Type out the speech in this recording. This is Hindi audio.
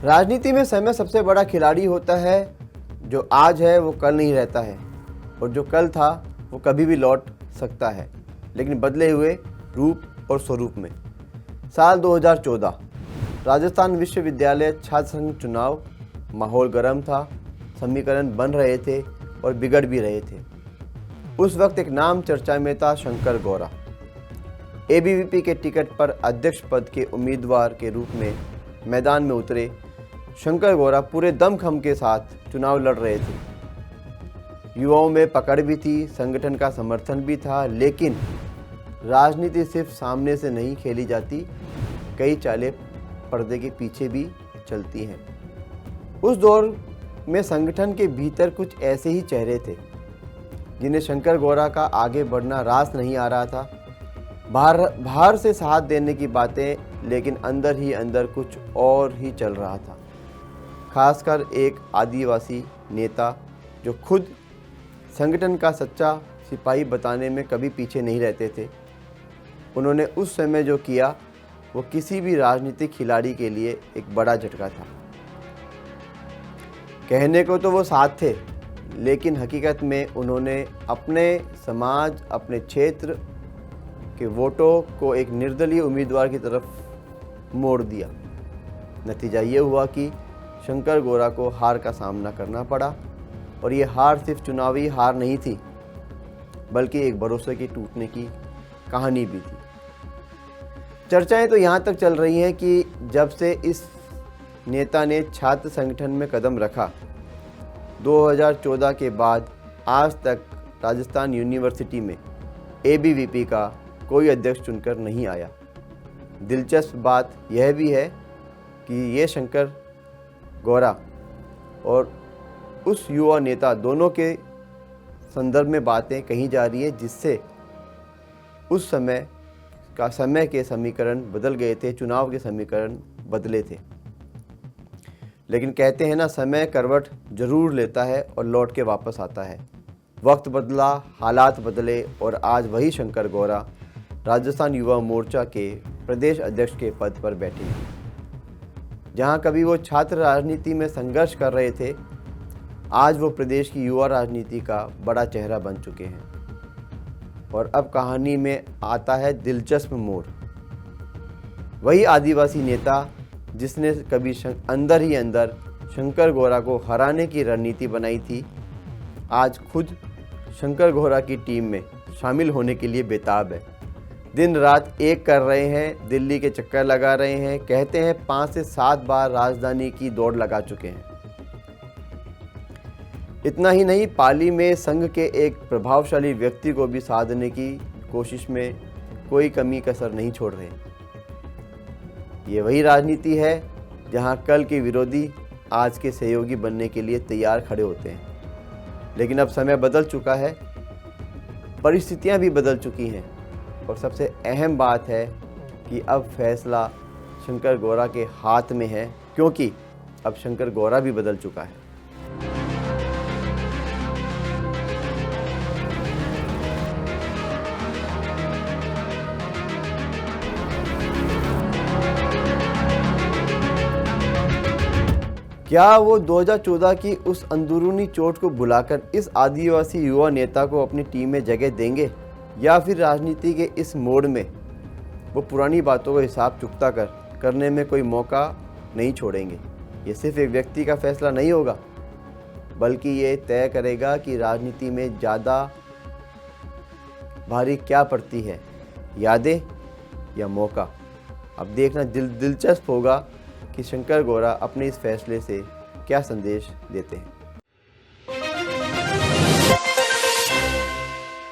राजनीति में समय सबसे बड़ा खिलाड़ी होता है। जो आज है वो कल नहीं रहता है, और जो कल था वो कभी भी लौट सकता है, लेकिन बदले हुए रूप और स्वरूप में। साल 2014 राजस्थान विश्वविद्यालय छात्र संघ चुनाव। माहौल गर्म था, समीकरण बन रहे थे और बिगड़ भी रहे थे। उस वक्त एक नाम चर्चा में था, शंकर गौरा। एबीवीपी के टिकट पर अध्यक्ष पद के उम्मीदवार के रूप में मैदान में उतरे शंकर गौरा पूरे दमखम के साथ चुनाव लड़ रहे थे। युवाओं में पकड़ भी थी, संगठन का समर्थन भी था, लेकिन राजनीति सिर्फ सामने से नहीं खेली जाती, कई चालें पर्दे के पीछे भी चलती हैं। उस दौर में संगठन के भीतर कुछ ऐसे ही चेहरे थे जिन्हें शंकर गौरा का आगे बढ़ना रास नहीं आ रहा था। बाहर से साथ देने की बातें, लेकिन अंदर ही अंदर कुछ और ही चल रहा था। खासकर एक आदिवासी नेता जो खुद संगठन का सच्चा सिपाही बताने में कभी पीछे नहीं रहते थे। उन्होंने उस समय जो किया वो किसी भी राजनीतिक खिलाड़ी के लिए एक बड़ा झटका था। कहने को तो वो साथ थे, लेकिन हकीकत में उन्होंने अपने समाज, अपने क्षेत्र के वोटों को एक निर्दलीय उम्मीदवार की तरफ मोड़ दिया। नतीजा ये हुआ कि शंकर गौरा को हार का सामना करना पड़ा, और ये हार सिर्फ चुनावी हार नहीं थी, बल्कि एक भरोसे के टूटने की कहानी भी थी। चर्चाएं तो यहाँ तक चल रही हैं कि जब से इस नेता ने छात्र संगठन में कदम रखा 2014 के बाद, आज तक राजस्थान यूनिवर्सिटी में एबीवीपी का कोई अध्यक्ष चुनकर नहीं आया। दिलचस्प बात यह भी है कि ये शंकर गौरा और उस युवा नेता दोनों के संदर्भ में बातें कही जा रही है, जिससे उस समय के समीकरण बदल गए थे, चुनाव के समीकरण बदले थे। लेकिन कहते हैं ना, समय करवट जरूर लेता है और लौट के वापस आता है। वक्त बदला, हालात बदले, और आज वही शंकर गौरा राजस्थान युवा मोर्चा के प्रदेश अध्यक्ष के पद पर बैठे हैं। जहां कभी वो छात्र राजनीति में संघर्ष कर रहे थे, आज वो प्रदेश की युवा राजनीति का बड़ा चेहरा बन चुके हैं। और अब कहानी में आता है दिलचस्प मोड़। वही आदिवासी नेता जिसने कभी अंदर ही अंदर शंकर गौरा को हराने की रणनीति बनाई थी, आज खुद शंकर गौरा की टीम में शामिल होने के लिए बेताब है। दिन रात एक कर रहे हैं, दिल्ली के चक्कर लगा रहे हैं। कहते हैं 5 से 7 बार राजधानी की दौड़ लगा चुके हैं। इतना ही नहीं, पाली में संघ के एक प्रभावशाली व्यक्ति को भी साधने की कोशिश में कोई कमी कसर नहीं छोड़ रहे। ये वही राजनीति है जहां कल के विरोधी आज के सहयोगी बनने के लिए तैयार खड़े होते हैं। लेकिन अब समय बदल चुका है, परिस्थितियां भी बदल चुकी हैं, और सबसे अहम बात है कि अब फैसला शंकर गौरा के हाथ में है, क्योंकि अब शंकर गौरा भी बदल चुका है। क्या वो 2014 की उस अंदरूनी चोट को बुलाकर इस आदिवासी युवा नेता को अपनी टीम में जगह देंगे, या फिर राजनीति के इस मोड़ में वो पुरानी बातों का हिसाब चुकता करने में कोई मौका नहीं छोड़ेंगे? ये सिर्फ एक व्यक्ति का फैसला नहीं होगा, बल्कि ये तय करेगा कि राजनीति में ज़्यादा भारी क्या पड़ती है, यादें या मौका। अब देखना दिलचस्प होगा कि शंकर गौरा अपने इस फैसले से क्या संदेश देते हैं।